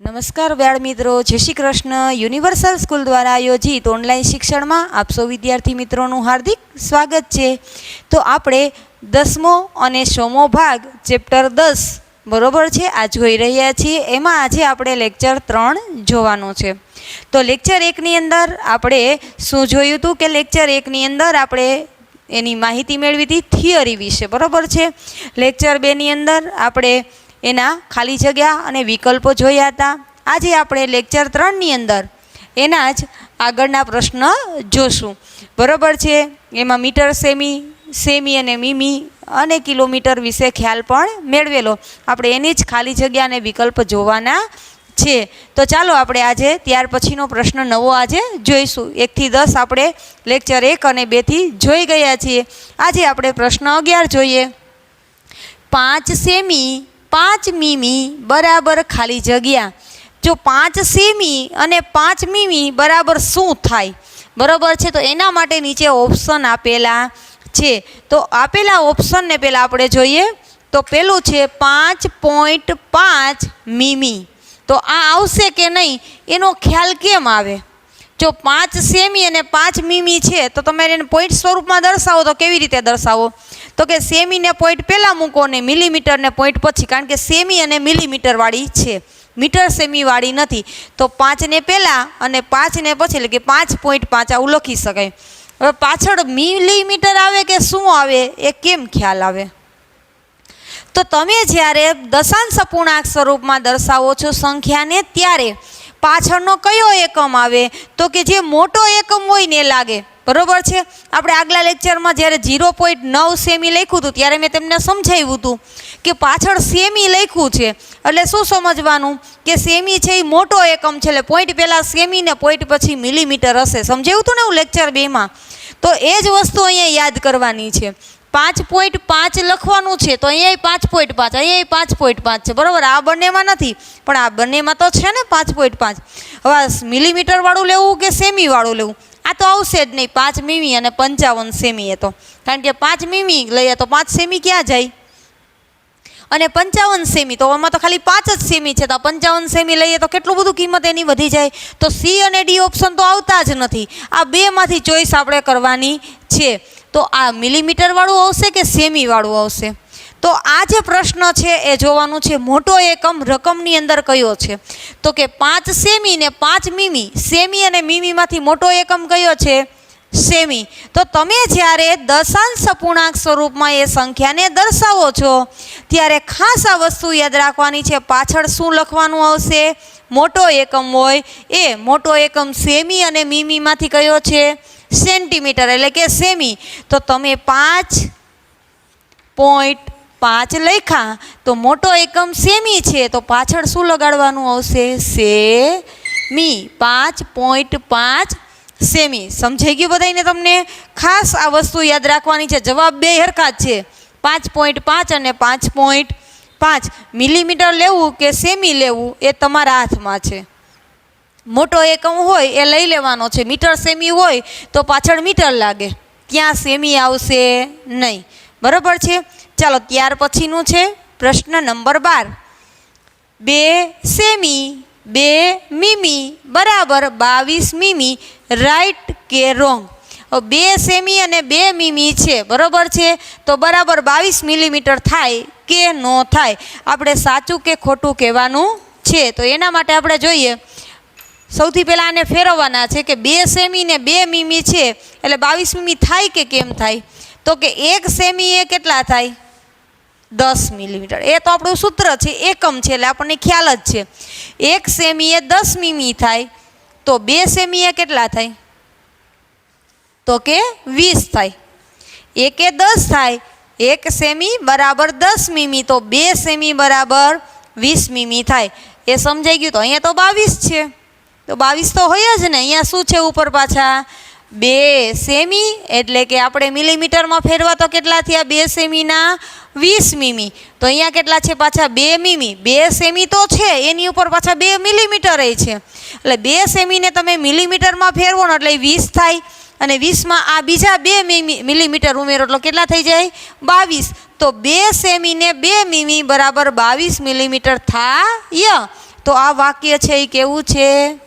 નમસ્કાર બાળ મિત્રો, જય શ્રી કૃષ્ણ। યુનિવર્સલ સ્કૂલ દ્વારા આયોજિત ઓનલાઈન શિક્ષણમાં આપ સૌ વિદ્યાર્થી મિત્રોનું હાર્દિક સ્વાગત છે। તો આપણે 10મો અને 100મો ભાગ ચેપ્ટર 10 બરોબર છે આ જોઈ રહ્યા છીએ। એમાં આજે આપણે લેક્ચર 3 જોવાનો છે। તો લેક્ચર 1 ની અંદર આપણે શું જોયું હતું કે લેક્ચર 1 ની અંદર આપણે એની માહિતી મેળવી હતી થિયરી વિશે, બરોબર છે। લેક્ચર 2 ની અંદર આપણે એના ખાલી જગ્યા અને વિકલ્પો જોયા હતા। આજે આપણે લેક્ચર 3 ની અંદર એના જ આગળના પ્રશ્ન જોશું, બરોબર છે। એમાં મીટર, સેમી અને મીમી અને કિલોમીટર વિશે ખ્યાલ પણ મેળવેલો। આપણે એની જ ખાલી જગ્યા અને વિકલ્પ જોવાના છે। તો ચાલો આપણે આજે ત્યાર પછીનો પ્રશ્ન નવો આજે જોઈશું। 1 થી 10 આપણે લેક્ચર 1 અને 2 થી જોઈ ગયા છીએ। આજે આપણે પ્રશ્ન 11 જોઈએ। 5 સેમી 5 મીમી બરાબર ખાલી જગ્યા। જો 5 સેમી અને 5 મીમી બરાબર શું થાય, બરાબર છે। તો એના માટે નીચે ઓપ્શન આપેલા છે। તો આપેલા ઓપ્શનને પહેલાં આપણે જોઈએ। તો પેલું છે 5.5 મીમી। તો આ આવશે કે નહીં એનો ખ્યાલ કેમ આવે? જો 5 સેમી અને 5 મીમી છે તો તમે એને પોઈન્ટ સ્વરૂપમાં દર્શાવો તો કેવી રીતે દર્શાવો? તો કે સેમીને પોઈન્ટ પહેલાં મૂકો ને મિલીમીટરને પોઈન્ટ પછી, કારણ કે સેમી અને મિલીમીટરવાળી છે, મીટર સેમીવાળી નથી। તો 5ને પહેલાં અને 5ને પછી, એટલે કે 5.5 આવું લખી શકાય। હવે પાછળ મિલીમીટર આવે કે શું આવે એ કેમ ખ્યાલ આવે? તો તમે જ્યારે દશાંશ અપૂર્ણાંક સ્વરૂપમાં દર્શાવો છો સંખ્યાને, ત્યારે પાછળનો કયો એકમ આવે? તો કે જે મોટો એકમ હોય ને એ લાગે, બરોબર છે। આપણે આગલા લેક્ચરમાં જ્યારે 0.9 સેમી લખ્યું હતું ત્યારે મેં તમને સમજાવ્યું હતું કે પાછળ સેમી લખ્યું છે એટલે શું સમજવાનું કે સેમી છે એ મોટો એકમ છે, એટલે પોઈન્ટ પહેલાં સેમી ને પોઈન્ટ પછી મિલીમીટર હશે। સમજાવ્યું હતું ને હું લેક્ચર 2માં? તો એ જ વસ્તુ અહીંયા યાદ કરવાની છે। 5.5 લખવાનું છે તો અહીંયા 5.5, અહીંયા 5.5 છે, બરાબર। આ બંનેમાં નથી પણ આ બંનેમાં તો છે ને 5.5। હવે મિલીમીટર વાળું લેવું કે સેમી વાળું લેવું? આ તો આવશે જ નહીં, 5 મીમી અને 55 સેમી એ તો, કારણ કે 5 મીમી લઈએ તો 5 સેમી ક્યાં જાય? અને 55 સેમી તો આમાં તો ખાલી 5 જ સેમી છે, તો 55 સેમી લઈએ તો કેટલું બધું કિંમત એની વધી જાય। તો સી અને ડી ઓપ્શન તો આવતા જ નથી। આ બેમાંથી ચોઈસ આપણે કરવાની છે। તો આ મિલીમીટર વાળું આવશે કે સેમી વાળું આવશે? તો આ જે પ્રશ્ન છે એ જોવાનું છે મોટો એકમ રકમની અંદર કયો છે? તો કે 5 સેમી ને 5 મીમી, સેમી અને મીમીમાંથી મોટો એકમ કયો છે? સેમી। તો તમે જ્યારે દશાંશ અપૂર્ણાંક સ્વરૂપમાં એ સંખ્યાને દર્શાવો છો ત્યારે ખાસ આ વસ્તુ યાદ રાખવાની છે, પાછળ શું લખવાનું આવશે? મોટો એકમ હોય એ મોટો એકમ સેમી અને મીમીમાંથી કયો છે? સેન્ટીમીટર, એટલે કે સેમી। તો તમે 5.5 લખ્યા તો મોટો એકમ સેમી છે, તો પાછળ શું લગાડવાનું આવશે? Semi, 5.5 semi. સમજાઈ ગયું બધાને તમને? ખાસ આ વસ્તુ યાદ રાખવાની છે। જવાબ બે હરખા જ છે, 5.5 અને 5.5। મિલીમીટર લેવું કે સેમી લેવું એ તમારા હાથમાં છે। મોટો એકમ હોય એ લઈ લેવાનો છે। મીટર સેમી હોય તો પાછળ મીટર લાગે, ત્યાં સેમી આવશે નહીં, બરાબર છે। ચાલો ત્યાર પછીનું છે પ્રશ્ન નંબર 12। 2 સેમી 2 મીમી બરાબર 22 મીમી, રાઈટ કે રોંગ? 2 સેમી અને 2 મીમી છે, બરાબર છે, તો બરાબર 22 મિલીમીટર થાય કે ન થાય? આપણે સાચું કે ખોટું કહેવાનું છે। તો એના માટે આપણે જોઈએ, સૌથી પહેલાં આને ફેરવવાના છે કે 2 સેમી ને 2 મીમી છે એટલે 22 મીમી થાય કે કેમ થાય? તો કે 1 સેમી એ કેટલા થાય? 10 મિલીમીટર। એ તો આપણું સૂત્ર છે, એકમ છે એટલે આપણને ખ્યાલ જ છે। 1 સેમી એ 10 મીમી થાય તો 2 સેમી એ કેટલા થાય? તો કે 20 થાય। 1 એ 10 થાય, 1 સેમી બરાબર 10 મીમી, તો 2 સેમી બરાબર 20 મીમી થાય। એ સમજાઈ ગયું? તો અહીંયા તો 22 છે, તો 22 તો હોય જ ને। અહીંયા શું છે ઉપર પાછા? 2 સેમી, એટલે કે આપણે મિલીમીટરમાં ફેરવા તો કેટલા થયા? 2 સેમીના 20 મીમી। તો અહીંયા કેટલા છે પાછા? 2 મીમી। 2 સેમી તો છે, એની ઉપર પાછા 2 મિલીમીટર છે, એટલે 2 સેમીને તમે મિલીમીટરમાં ફેરવો ને એટલે 20 થાય, અને 20માં આ બીજા 2 મિલીમીટર ઉમેરો એટલે કેટલા થઈ જાય? 22। તો 2 સેમી ને 2 મીમી બરાબર 22 મિલીમીટર થાય। તો આ વાક્ય છે એ કેવું છે?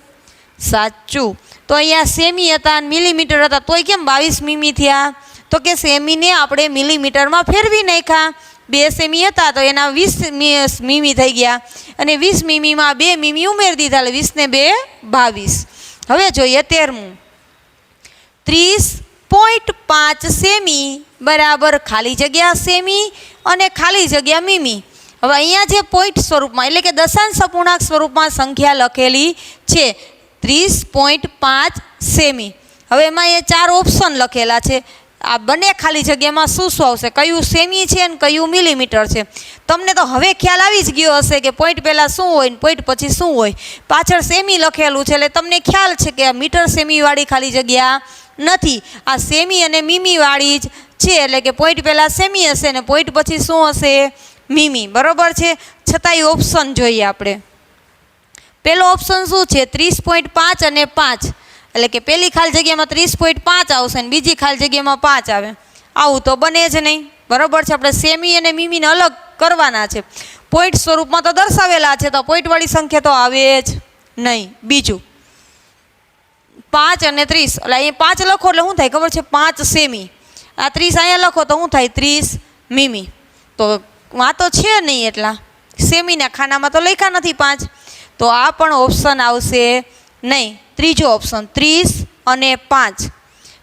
સાચું. તો અહીંયા સેમી હતા અને મિલીમીટર હતા તોય કેમ 22 મીમી થયા? તો કે સેમીને આપણે મિલીમીટરમાં ફેરવી નાખ્યા. 2 સેમી હતા તો એના 20 મીમી થઈ ગયા અને 20 મીમીમાં 2 મીમી ઉમેરી દીધા એટલે 20 ને 2 22. હવે જોઈએ 13મું. 30.5 સેમી બરાબર ખાલી જગ્યા સેમી અને ખાલી જગ્યા મીમી. હવે અહીંયા જે પોઈન્ટ સ્વરૂપમાં એટલે કે દશાંશ અપૂર્ણાંક સ્વરૂપમાં સંખ્યા લખેલી છે 30.5 સેમી. હવે એમાં એ 4 ઓપ્શન લખેલા છે. આ બંને ખાલી જગ્યામાં શું શું આવશે, કયું સેમી છે અને કયું મિલીમીટર છે? તમને તો હવે ખ્યાલ આવી જ ગયો હશે કે પોઈન્ટ પહેલાં શું હોય ને પોઈન્ટ પછી શું હોય. પાછળ સેમી લખેલું છે એટલે તમને ખ્યાલ છે કે આ મીટર સેમીવાળી ખાલી જગ્યા નથી, આ સેમી અને મીમીવાળી જ છે. એટલે કે પોઈન્ટ પહેલાં સેમી હશે ને પોઈન્ટ પછી શું હશે? મીમી. બરાબર છે. છતાંય ઓપ્શન જોઈએ આપણે. પહેલો ઓપ્શન શું છે? 30.5 અને 5. એટલે કે પહેલી ખાલી જગ્યામાં 30.5 આવશે ને બીજી ખાલી જગ્યામાં 5 આવે. આવું તો બને જ નહીં. બરાબર છે. આપણે સેમી અને મીમીને અલગ કરવાના છે. પોઈન્ટ સ્વરૂપમાં તો દર્શાવેલા છે તો પોઈન્ટવાળી સંખ્યા તો આવે જ નહીં. બીજું 5 અને 30. એટલે અહીંયા 5 લખો એટલે શું થાય ખબર છે? 5 સેમી. આ 30 અહીંયા લખો તો શું થાય? 30 મીમી. તો આ તો છે નહીં એટલા સેમીના ખાનામાં તો લખ્યા નથી 5, તો આ પણ ઓપ્શન આવશે નહીં. ત્રીજો ઓપ્શન 30 અને 5.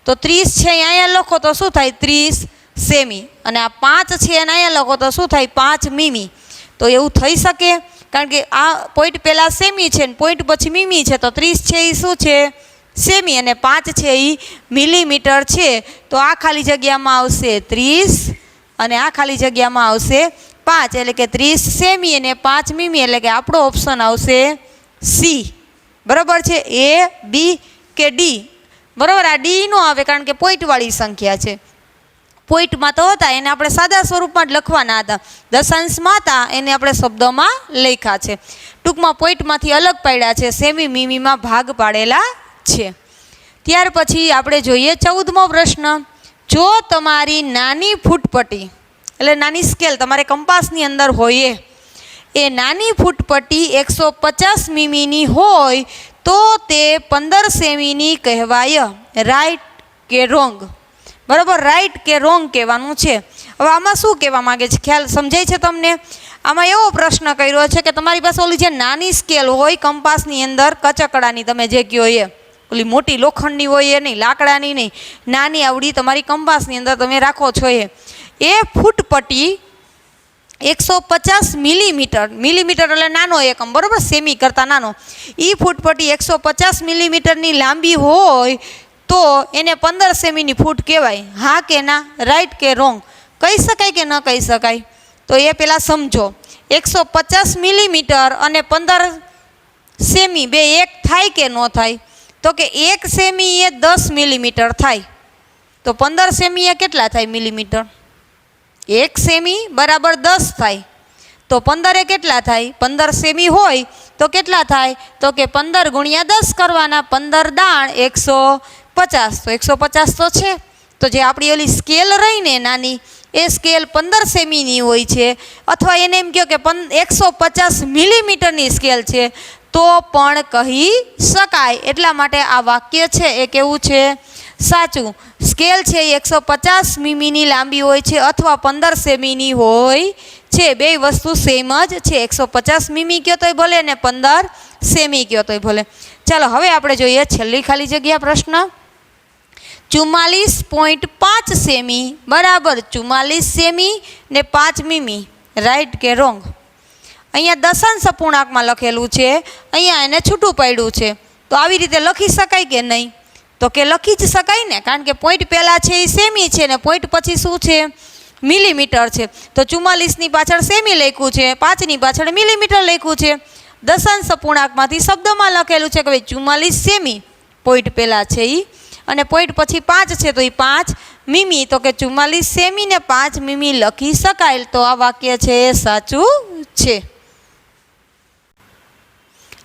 તો 30 છે અહીંયા લખો તો શું થાય? 30 સેમી. અને આ 5 છે અને અહીંયા લખો તો શું થાય? 5 મીમી. તો એવું થઈ શકે? કારણ કે આ પોઈન્ટ પહેલાં સેમી છે ને પોઈન્ટ પછી મીમી છે તો 30 છે એ શું છે? સેમી અને 5 છે એ મિલીમીટર છે. તો આ ખાલી જગ્યામાં આવશે 30 અને આ ખાલી જગ્યામાં આવશે 5. એટલે કે 30 સેમી અને 5 મીમી. એટલે કે આપણો ઓપ્શન આવશે સી. બરાબર છે. એ, બી કે ડી? બરાબર. આ ડી નો આવે કારણ કે પોઈન્ટવાળી સંખ્યા છે. પોઈન્ટમાં તો હતા એને આપણે સાદા સ્વરૂપમાં જ લખવાના હતા, દશાંશમાં હતા એને આપણે શબ્દોમાં લખ્યા છે. ટૂંકમાં પોઈન્ટમાંથી અલગ પાડ્યા છે, સેમી મીમીમાં ભાગ પાડેલા છે. ત્યાર પછી આપણે જોઈએ 14મો પ્રશ્ન. જો તમારી નાની ફૂટપટ્ટી એટલે નાની સ્કેલ તમારે કંપાસની અંદર હોય એ નાની ફૂટપટ્ટી 150 મીમીની હોય તો તે 15 સેમીની કહેવાય. રાઈટ કે રોંગ? બરાબર. રાઈટ કે રોંગ કહેવાનું છે. હવે આમાં શું કહેવા માગે છે? ખ્યાલ સમજાય છે તમને? આમાં એવો પ્રશ્ન કર્યો છે કે તમારી પાસે ઓલી જે નાની સ્કેલ હોય કંપાસની અંદર, કચકડાની તમે જે કહો એ, ઓલી મોટી લોખંડની હોય એ નહીં, લાકડાની નહીં, નાની આવડી તમારી કંપાસની અંદર તમે રાખો છો એ ફૂટપટ્ટી 150 મિલીમીટર, મિલીમીટર એટલે નાનો એકમ, બરાબર, સેમી કરતાં નાનો, એ ફૂટપટ્ટી 150 મિલીમીટરની લાંબી હોય તો એને 15 સેમીની ફૂટ કહેવાય. હા કે ના? રાઈટ કે રોંગ? કહી શકાય કે ન કહી શકાય? તો એ પહેલાં સમજો. 150 મિલીમીટર અને 15 સેમી બે એક થાય કે ન થાય? તો કે 1 સેમી એ 10 મિલીમીટર થાય. તો 15 સેમી એ કેટલા થાય મિલીમીટર? 1 સેમી બરાબર 10 થાય. તો 15 એ કેટલા થાય? 15 સેમી હોય તો કેટલા થાય? તો કે 15 ગુણ્યા 10 કરવાના. 15 દાણ 150. તો 150 તો છે. તો જે આપણી ઓલી સ્કેલ રહી ને નાની, એ સ્કેલ 15 સેમીની હોય છે, અથવા એને એમ કહો કે 150 મિલીમીટરની સ્કેલ છે તો પણ કહી શકાય. એટલા માટે આ વાક્ય છે એ કેવું છે? સાચું. સ્કેલ છે એ 150 મીમીની લાંબી હોય છે અથવા 15 સેમીની હોય છે. બે વસ્તુ સેમ જ છે. 150 મીમી કહો તોય ભલે ને 15 સેમી કહો તોય ભલે. ચાલો હવે આપણે જોઈએ છેલ્લી ખાલી જગ્યા પ્રશ્ન. 44.5 સેમી બરાબર 44 સેમી ને 5 મીમી. રાઈટ કે રોંગ? અહીંયા દશાંશ અપૂર્ણાંકમાં લખેલું છે, અહીંયા એને છૂટું પાડ્યું છે. તો આવી રીતે લખી શકાય કે નહીં? તો કે લખી જ શકાય ને, કારણ કે પોઈન્ટ પહેલાં છે એ સેમી છે ને પોઈન્ટ પછી શું છે? મિલીમીટર છે. તો 44ની પાછળ સેમી લખ્યું છે, 5ની પાછળ મિલીમીટર લખ્યું છે. દશાંશ અપૂર્ણાંકમાંથી શબ્દમાં લખેલું છે કે ભાઈ 44 સેમી પોઈન્ટ પહેલાં છે એ, અને પોઈન્ટ પછી 5 છે તો એ 5 મીમી. તો કે 44 સેમી ને 5 મીમી લખી શકાય. તો આ વાક્ય છે એ સાચું છે.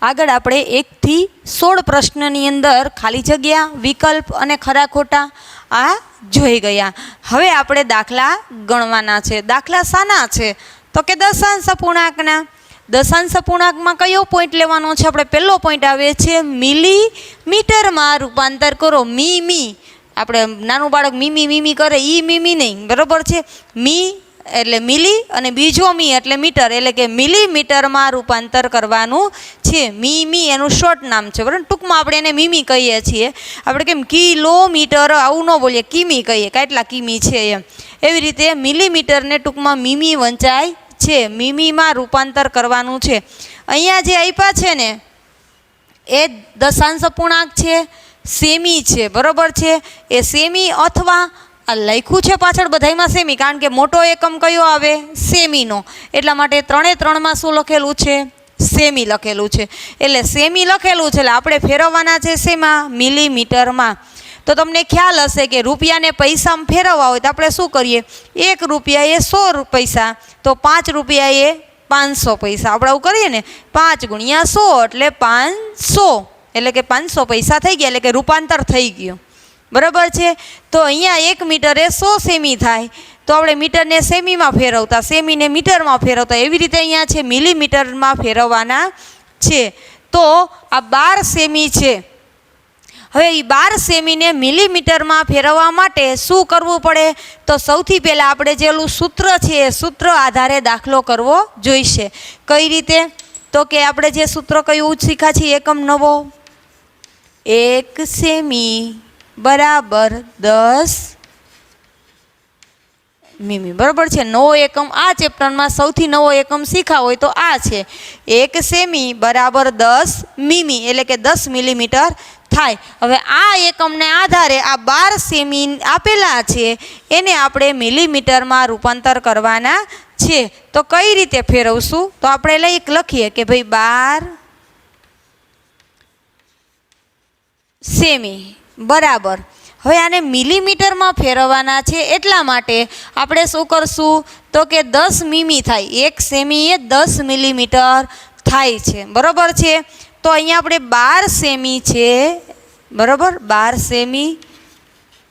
આગળ આપણે 1 થી 16 પ્રશ્નની અંદર ખાલી જગ્યા, વિકલ્પ અને ખરા ખોટા આ જોઈ ગયા. હવે આપણે દાખલા ગણવાના છે. દાખલા શાના છે? તો કે દશાંશ અપૂર્ણાંકના. દશાંશ અપૂર્ણાંકમાં કયો પોઈન્ટ લેવાનો છે? આપણે પહેલો પોઈન્ટ આવે છે મિલીમીટરમાં રૂપાંતર કરો. મી આપણે નાનું બાળક મીમી કરે, ઈ મીમી નહીં, બરાબર છે. મી એટલે મિલી અને બીજો મી એટલે મીટર, એટલે કે મિલીમીટરમાં રૂપાંતર કરવાનું છે. મી એનું શોર્ટ નામ છે, બરાબર. ટૂંકમાં આપણે એને મીમી કહીએ છીએ. આપણે કેમ કિલોમીટર આવું ન બોલીએ, કિમી કહીએ, કેટલા કિમી છે એમ. એવી રીતે મિલીમીટરને ટૂંકમાં મીમી વંચાય છે. મીમીમાં રૂપાંતર કરવાનું છે. અહીંયા જે આપ્યા છે ને એ દશાંશ અપૂર્ણાંક છે, સેમી છે, બરાબર છે. એ સેમી અથવા આ લખ્યું છે પાછળ બધામાં સેમી, કારણ કે મોટો એકમ કયો આવે? સેમીનો. એટલા માટે 3 શું લખેલું છે? સેમી લખેલું છે. એટલે સેમી લખેલું છે એટલે આપણે ફેરવવાના છે શેમાં? મિલીમીટરમાં. તો તમને ખ્યાલ હશે કે રૂપિયાને પૈસામાં ફેરવવા હોય તો આપણે શું કરીએ? 1 રૂપિયા એ 100 પૈસા, તો 5 રૂપિયા એ 500 પૈસા. આપણે આવું કરીએ ને, 5 ગુણ્યા 100 એટલે 500, એટલે કે 500 પૈસા થઈ ગયા, એટલે કે રૂપાંતર થઈ ગયું, બરાબર છે. તો અહીંયા 1 મીટરે 100 સેમી થાય, તો આપણે મીટરને સેમીમાં ફેરવતા, સેમીને મીટરમાં ફેરવતા, એવી રીતે અહીંયા છે મિલીમીટરમાં ફેરવવાના છે. તો આ 12 સેમી છે. હવે એ 12 સેમીને મિલીમીટરમાં ફેરવવા માટે શું કરવું પડે? તો સૌથી પહેલાં આપણે જેલું સૂત્ર છે એ સૂત્ર આધારે દાખલો કરવો જોઈશે. કઈ રીતે? તો કે આપણે જે સૂત્ર કયું શીખ્યા છીએ, એકમ નવો, 1 સેમી બરાબર 10 મીમી, બરાબર છે. નવો એકમ આ ચેપ્ટરમાં સૌથી નવો એકમ શીખા હોય તો આ છે. 1 સેમી બરાબર 10 મીમી, એટલે કે 10 મિલીમીટર થાય. હવે આ એકમને આધારે આ 12 સેમી આપેલા છે એને આપણે મિલીમીટરમાં રૂપાંતર કરવાના છે. તો કઈ રીતે ફેરવશું? તો આપણે લખીએ કે ભાઈ 12 સેમી બરાબર, હવે આને મિલીમીટરમાં ફેરવવાના છે એટલા માટે આપણે શું કરશું? તો કે 10 મીમી થાય. 1 સેમી એ 10 મિલીમીટર થાય છે, બરાબર છે. તો અહીંયા આપણે 12 સેમી છે, બરાબર, 12 સેમી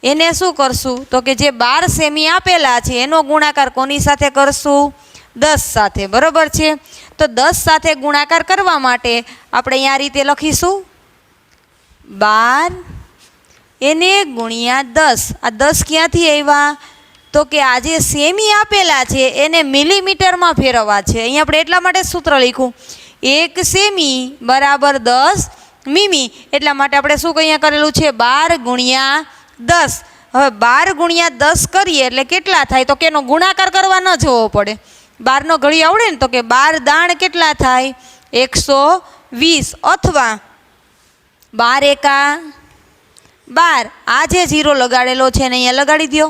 એને શું કરશું? તો કે જે 12 સેમી આપેલા છે એનો ગુણાકાર કોની સાથે કરશું? 10 સાથે, બરાબર છે. તો 10 સાથે ગુણાકાર કરવા માટે આપણે અહીંયા રીતે લખીશું 12 એને ગુણ્યા 10. આ 10 ક્યાંથી આવ્યા? તો કે આ જે સેમી આપેલા છે એને મિલીમીટરમાં ફેરવવા છે. અહીંયા આપણે એટલા માટે સૂત્ર લખ્યું 1 સેમી બરાબર 10 મીમી, એટલા માટે આપણે શું અહીંયા કરેલું છે? 12 ગુણ્યા 10. હવે 12 ગુણ્યા 10 કરીએ એટલે કેટલા થાય? તો કે એનો ગુણાકાર કરવા ન જવો પડે. 12નો ઘડી આવડે ને, તો કે 12 દાણ કેટલા થાય? 120, અથવા 12 એકા 12. આ જે 0 લગાડેલો છે ને અહીંયા લગાડી દો.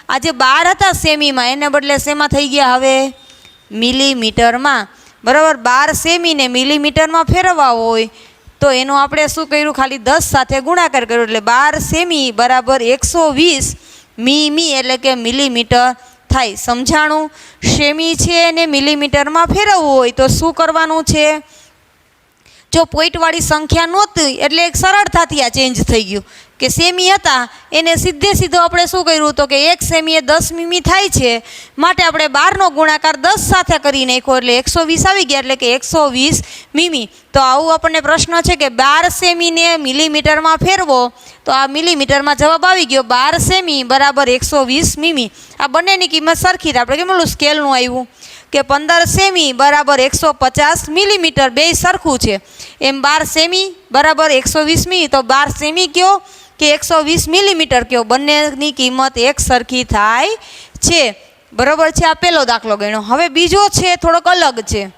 આ જે 12 હતા સેમીમાં એને બદલે શેમાં થઈ ગયા? હવે મિલીમીટરમાં, બરાબર. 12 સેમીને મિલીમીટરમાં ફેરવવા હોય તો એનું આપણે શું કર્યું? ખાલી 10 સાથે ગુણાકાર કર્યો, એટલે 12 સેમી બરાબર 120 મીમી, એટલે કે મિલીમીટર થાય. સમજાણું? સેમી છે એને મિલીમીટરમાં ફેરવવું હોય તો શું કરવાનું છે? જો પોઈન્ટવાળી સંખ્યા નહોતી એટલે એક સરળતાથી આ ચેન્જ થઈ ગયું કે સેમી હતા એને સીધો આપણે શું કર્યું? તો કે 1 સેમી એ 10 મીમી થાય છે, માટે આપણે 12નો ગુણાકાર 10 સાથે કરી નાખ્યો એટલે 120 આવી ગયા, એટલે કે 120 મીમી. તો આવું આપણને પ્રશ્ન છે કે 12 સેમીને મિલીમીટરમાં ફેરવો, તો આ મિલીમીટરમાં જવાબ આવી ગયો 12 સેમી બરાબર 120 મીમી. આ બંનેની કિંમત સરખી થાય. આપણે કેમ ઓલું સ્કેલનું આવ્યું કે 15 સેમી બરાબર 150 મિલીમીટર, બે સરખું છે. એમ 12 સેમી બરાબર 120 મીમી, તો 12 સેમી કયો કે 120 મિલીમીટર કયો, બંનેની કિંમત એક સરખી થાય છે, બરાબર છે. આ પહેલો દાખલો ગણ્યો. હવે બીજો છે થોડોક અલગ છે,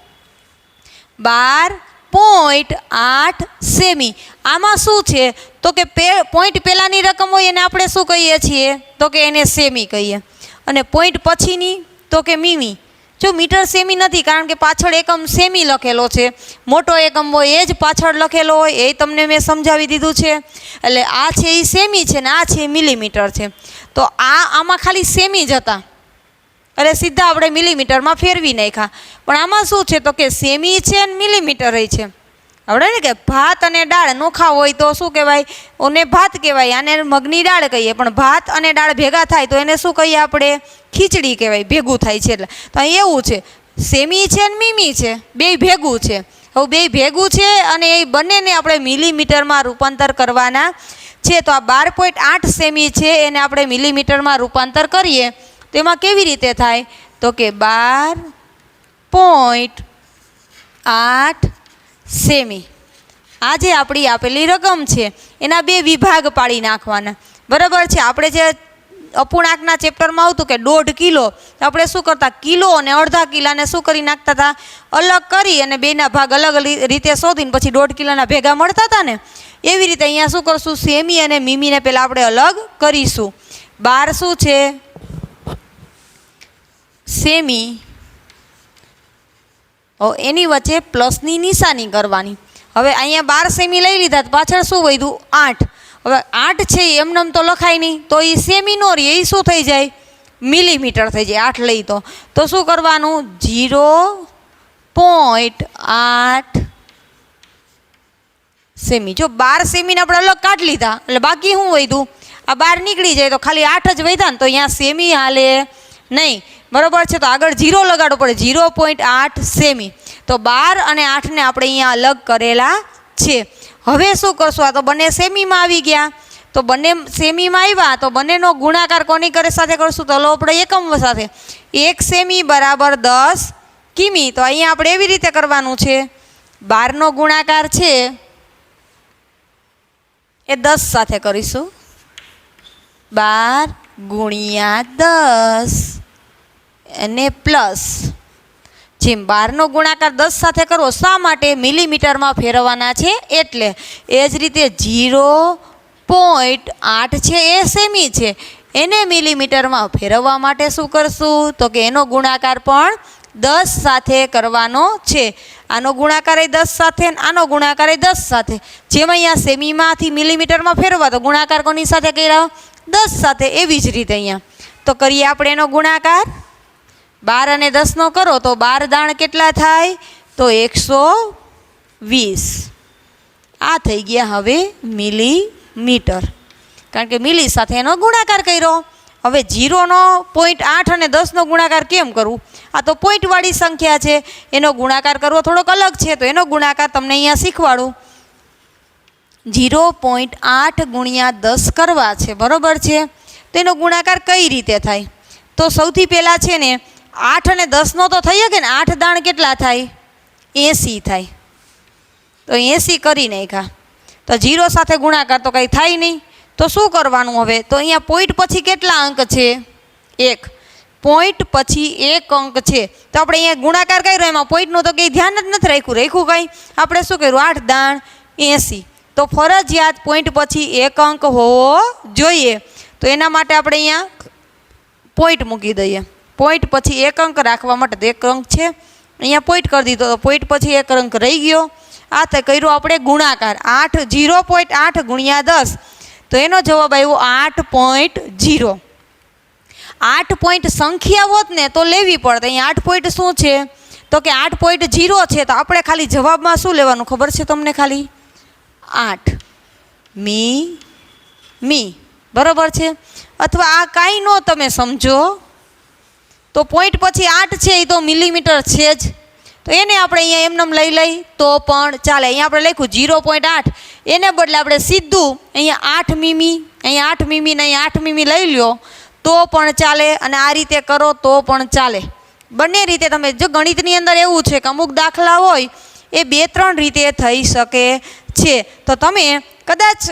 12.8 સેમી. આમાં શું છે? તો કે પોઈન્ટ પહેલાંની રકમ હોય એને આપણે શું કહીએ છીએ? તો કે એને સેમી કહીએ, અને પોઈન્ટ પછીની તો કે મીમી. જો મીટર સેમી નથી, કારણ કે પાછળ એકમ સેમી લખેલો છે, મોટો એકમ હોય એ જ પાછળ લખેલો હોય, એ તમને મેં સમજાવી દીધું છે. એટલે આ છે એ સેમી છે ને આ છે મિલીમીટર છે. તો આમાં ખાલી સેમી જ હતા એટલે સીધા આપણે મિલીમીટરમાં ફેરવી નાખ્યા. પણ આમાં શું છે? તો કે સેમી છે અને મિલીમીટર છે. આપણે ને કે ભાત અને દાળ નોખા હોય તો શું કહેવાય? ઓને ભાત કહેવાય, આને મગની દાળ કહીએ. પણ ભાત અને દાળ ભેગા થાય તો એને શું કહીએ આપણે? ખીચડી કહેવાય, ભેગું થાય છે એટલે. તો અહીં એવું છે સેમી છે ને મીમી છે, બે ભેગું છે. હવે બે ભેગું છે અને એ બંનેને આપણે મિલીમીટરમાં રૂપાંતર કરવાના છે. તો આ 12.8 સેમી છે એને આપણે મિલીમીટરમાં રૂપાંતર કરીએ તો એમાં કેવી રીતે થાય? તો કે 12.8 સેમી. આ જે આપણી આપેલી રકમ છે એના બે વિભાગ પાડી નાખવાના. બરાબર છે. આપણે જે અપૂર્ણાંકના ચેપ્ટરમાં આવતું કે 1.5 કિલો, તો આપણે શું કરતા? કિલો અને અડધા કિલાને શું કરી નાખતા હતા? અલગ કરી અને બેના ભાગ અલગ રીતે શોધીને પછી 1.5 કિલોના ભેગા મળતા હતા ને, એવી રીતે અહીંયા શું કરશું? સેમી અને મીમીને પહેલાં આપણે અલગ કરીશું. 12 શું છે? સેમી. એની વચ્ચે પ્લસની નિશાની કરવાની. હવે અહીંયા 12 સેમી લઈ લીધા તો પાછળ શું વધ્યું? 8. હવે 8 છે એમનેમ તો લખાય નહીં, તો એ સેમી નો રહે, એ શું થઈ જાય? મિલીમીટર થઈ જાય. 8 લઈ તો શું કરવાનું? 0.8 સેમી. જો 12 સેમીને આપણે અલગ કાઢી લીધા એટલે બાકી શું વધ્યું? આ 12 નીકળી જાય તો ખાલી 8 જ વધ્યા ને, તો અહીંયા સેમી હાલે નહીં. બરાબર છે. તો આગળ 0 લગાડવો પડે. 0.8 સેમી. તો 12 અને 8ને આપણે અહીંયા અલગ કરેલા છે. હવે શું કરશું? આ તો બંને સેમીમાં આવી ગયા. તો બંને સેમીમાં આવ્યા તો બંનેનો ગુણાકાર કોની સાથે કરશું? તો લો આપણે એકમ સાથે. 1 સેમી બરાબર 10 કિમી. તો અહીંયા આપણે એવી રીતે કરવાનું છે, 12નો ગુણાકાર છે એ 10 સાથે કરીશું. 12 ગુણ્યા 10 અને પ્લસ, જેમ 12નો ગુણાકાર 10 સાથે કરવો, શા માટે? મિલીમીટરમાં ફેરવવાના છે એટલે. એ જ રીતે 0.8 છે એ સેમી છે, એને મિલીમીટરમાં ફેરવવા માટે શું કરશું? તો કે એનો ગુણાકાર પણ 10 સાથે કરવાનો છે. આનો ગુણાકાર 10 સાથે, આનો ગુણાકાર 10 સાથે. જેમ અહીંયા સેમીમાંથી મિલીમીટરમાં ફેરવવા તો ગુણાકાર કોની સાથે કર્યા? 10 સાથે. એવી જ રીતે અહીંયા તો કરીએ આપણે એનો ગુણાકાર. 12 અને 10 નો કરો તો 12 દાણ કેટલા થાય? તો 120. આ થઈ ગયા હવે મિલીમીટર, કારણ કે મિલી સાથે એનો ગુણાકાર કર્યો. હવે 0.8 અને 10નો ગુણાકાર કેમ કરવું? આ તો પોઈન્ટવાળી સંખ્યા છે, એનો ગુણાકાર કરવો થોડોક અલગ છે. તો એનો ગુણાકાર તમને અહીંયા શીખવાડું. 0.8 ગુણ્યા 10 કરવા છે. બરાબર છે. તો એનો ગુણાકાર કઈ રીતે થાય? તો સૌથી પહેલાં છે ને 8 અને 10નો તો થઈ શકે ને. 8 દાણ કેટલા થાય? 80 થાય. તો 80 કરી નાખ્યા. તો 0 સાથે ગુણાકાર તો કંઈ થાય નહીં. તો શું કરવાનું હવે? તો અહીંયા પોઈન્ટ પછી કેટલા અંક છે? 1. પોઈન્ટ પછી 1 અંક છે. તો આપણે અહીંયા ગુણાકાર કર્યો, એમાં પોઈન્ટનું તો કંઈ ધ્યાન જ નથી રાખ્યું કંઈ. આપણે શું કર્યું? 8 દાણ 80. તો ફરજિયાત પોઈન્ટ પછી 1 અંક હોવો જોઈએ. તો એના માટે આપણે અહીંયા પોઈન્ટ મૂકી દઈએ. પોઈન્ટ પછી 1 અંક રાખવા માટે તો 1 અંક છે, અહીંયા પોઈન્ટ કરી દીધો તો પોઈન્ટ પછી 1 અંક રહી ગયો. આ તો કર્યો આપણે ગુણાકાર. 0.8 ગુણ્યા 10, તો એનો જવાબ આવ્યો 8.0. 8 પોઈન્ટ સંખ્યા હોત ને તો લેવી પડે. અહીંયા 8 પોઈન્ટ શું છે? તો કે 8.0 છે. તો આપણે ખાલી જવાબમાં શું લેવાનું ખબર છે તમને? ખાલી 8 મી. બરાબર છે. અથવા આ કાંઈ ન તમે સમજો તો પોઈન્ટ પછી 8 છે એ તો મિલીમીટર છે જ, તો એને આપણે અહીંયા એમનેમ લઈ તો પણ ચાલે. અહીંયા આપણે લખ્યું 0.8, એને બદલે આપણે સીધું અહીંયા 8 મીમી, અહીંયા 8 મીમી ને અહીંયા 8 મીમી લઈ લ્યો તો પણ ચાલે, અને આ રીતે કરો તો પણ ચાલે. બંને રીતે તમે જો ગણિતની અંદર એવું છે કે અમુક દાખલા હોય એ 2-3 રીતે થઈ શકે છે. તો તમે કદાચ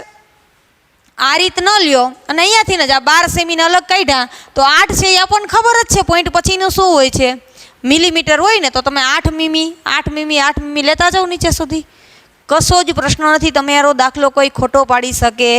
આ રીત ન લ્યો અને અહીંયાથી ને જ આ 12 સેમીને અલગ કાઢ્યા તો 8 છે એ આપણને ખબર જ છે. પોઈન્ટ પછીનું શું હોય છે? મિલીમીટર હોય ને. તો તમે 8 મીમી લેતા જાઓ નીચે સુધી, કશો જ પ્રશ્ન નથી. તમારો દાખલો કોઈ ખોટો પાડી શકે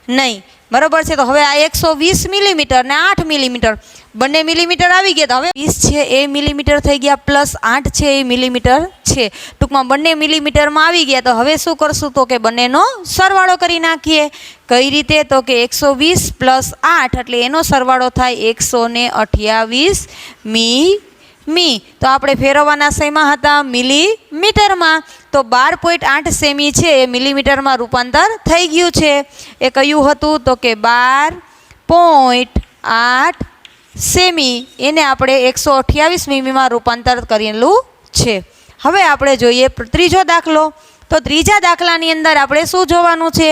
નહીં. બરાબર છે. તો હવે આ 120 મિલીમીટર ને 8 મિલીમીટર બંને મિલીમીટર આવી ગયા. તો હવે 20 છે એ મિલીમીટર થઈ ગયા, પ્લસ 8 છે એ મિલીમીટર છે. ટૂંકમાં બંને મિલીમીટરમાં આવી ગયા. તો હવે શું કરશું? તો કે બંનેનો સરવાળો કરી નાખીએ. કઈ રીતે? તો કે 120 પ્લસ 8 એટલે એનો સરવાળો થાય 128 મી. તો આપણે ફેરવવાના શેમાં હતા? મિલીમીટરમાં. તો 12.8 સેમી છે એ મિલીમીટરમાં રૂપાંતર થઈ ગયું છે. એ કયું હતું? તો કે 12.8 સેમી એને આપણે 128 મીમીમાં રૂપાંતર કરેલું છે. હવે આપણે જોઈએ ત્રીજો દાખલો. તો ત્રીજા દાખલાની અંદર આપણે શું જોવાનું છે?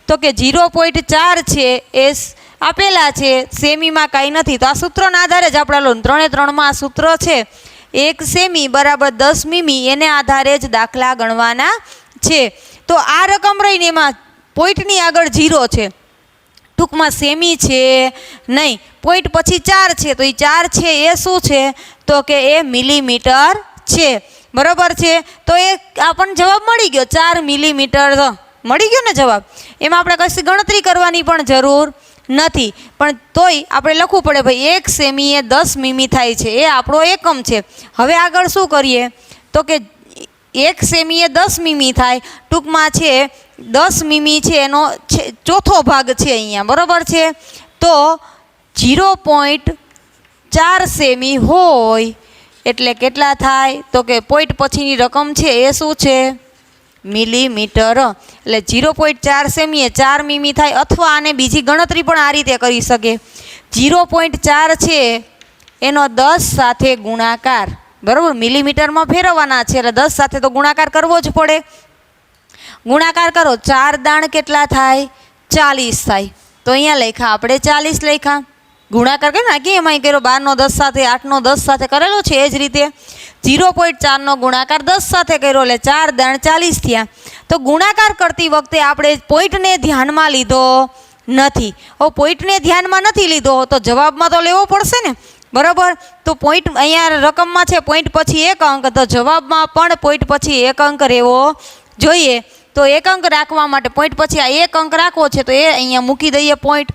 તો કે 0.4 છે એ આપેલા છે, સેમીમાં કાંઈ નથી. તો આ સૂત્રના આધારે જ આપણે લો 3 3માં આ સૂત્ર છે, 1 સેમી બરાબર 10 મીમી, એને આધારે જ દાખલા ગણવાના છે. તો આ રકમ રહીને એમાં પોઈન્ટની આગળ 0 છે, ટૂંકમાં સેમી છે નહીં. પોઈન્ટ પછી 4 છે, તો એ 4 છે એ શું છે? તો કે એ મિલીમીટર છે. બરાબર છે. તો એ આપણને જવાબ મળી ગયો, 4 મિલીમીટર મળી ગયો ને જવાબ. એમાં આપણે કશી ગણતરી કરવાની પણ જરૂર નથી, પણ તોય આપણે લખવું પડે ભાઈ 1 સેમી એ 10 મીમી થાય છે, એ આપણો એકમ છે. હવે આગળ શું કરીએ? તો કે 1 સેમી એ 10 મીમી થાય, ટૂંકમાં છે 10 મીમી છે એનો ચોથો ભાગ છે અહીંયા. બરાબર છે. તો 0.4 સેમી હોય એટલે કેટલા થાય? તો કે પોઈન્ટ પછીની રકમ છે એ શું છે? મિલીમીટર. એટલે 0.4 સેમી એ 4 મીમી થાય, અથવા આને બીજી ગણતરી પણ આ રીતે કરી શકે. 0.4 છે એનો 10 સાથે ગુણાકાર. બરાબર, મિલીમીટરમાં ફેરવવાના છે એટલે 10 સાથે તો ગુણાકાર કરવો જ પડે. ગુણાકાર કરો, 4 દાણ કેટલા થાય? 40 થાય. તો અહીંયા લખ્યા આપણે 40 લખ્યા. ગુણાકાર કર્યો ને, એમાં કર્યો 12 નો 10 સાથે, 8 નો 10 સાથે કરેલો છે. એ જ રીતે 0.4 નો ગુણાકાર 10 સાથે કર્યો એટલે 4 દાણ 40 થયા. તો ગુણાકાર કરતી વખતે આપણે પોઈન્ટને ધ્યાનમાં લીધો નથી. હવે પોઈન્ટને ધ્યાનમાં નથી લીધો તો જવાબમાં તો લેવો પડશે ને. બરાબર. તો પોઈન્ટ અહીંયા રકમમાં છે પોઈન્ટ પછી 1 અંક, તો જવાબમાં પણ પોઈન્ટ પછી 1 અંક રહેવો જોઈએ. તો 1 અંક રાખવા માટે પોઈન્ટ પછી આ 1 અંક રાખવો છે, તો એ અહીંયા મૂકી દઈએ પોઈન્ટ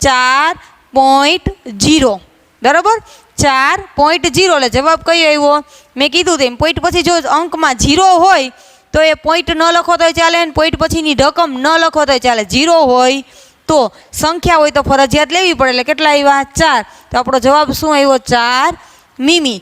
4.0. બરાબર, 4.0 એટલે જવાબ કયો આવ્યો? મેં કીધું તેમ પોઈન્ટ પછી જો અંકમાં 0 હોય તો એ પોઈન્ટ ન લખો તોય ચાલે, ને પોઈન્ટ પછીની રકમ ન લખો તોય ચાલે. 0 હોય તો સંખ્યા હોય તો ફરજિયાત લેવી પડે. એટલે કેટલા આવ્યા? 4. તો આપણો જવાબ શું આવ્યો? 4 મીમી.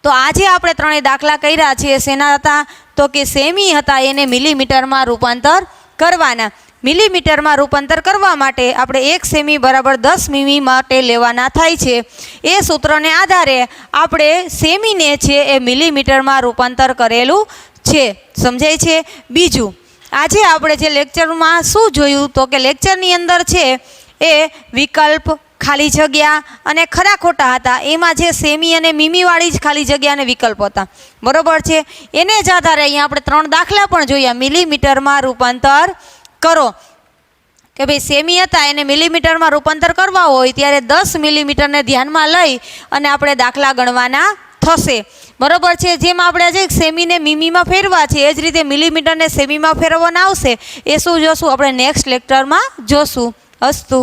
તો આજે આપણે 3 દાખલા કર્યા છે. શેના હતા? તો કે સેમી હતા, એને મિલીમીટરમાં રૂપાંતર કરવાના. મિલીમીટરમાં રૂપાંતર કરવા માટે આપણે 1 સેમી બરાબર 10 મીમી માટે લેવાના થાય છે. એ સૂત્રને આધારે આપણે સેમીને છે એ મિલીમીટરમાં રૂપાંતર કરેલું છે. સમજાય છે? બીજું, આજે આપણે જે લેક્ચરમાં શું જોયું? તો કે લેક્ચરની અંદર છે એ વિકલ્પ, ખાલી જગ્યા અને ખરા ખોટા હતા. એમાં જે સેમી અને મીમીવાળી જ ખાલી જગ્યા અને વિકલ્પ હતા. બરાબર છે. એને જ આધારે અહીંયા આપણે 3 દાખલા પણ જોયા. મિલીમીટરમાં રૂપાંતર કરો કે ભાઈ સેમી હતા એને મિલીમીટરમાં રૂપાંતર કરવા હોય ત્યારે 10 મિલીમીટરને ધ્યાનમાં લઈ અને આપણે દાખલા ગણવાના થશે. બરાબર છે. જેમ આપણે આજે સેમીને મીમીમાં ફેરવા છે, એ જ રીતે મિલીમીટરને સેમીમાં ફેરવવાના આવશે. એ શું જોશું આપણે નેક્સ્ટ લેક્ચરમાં જોશું. અસ્તુ.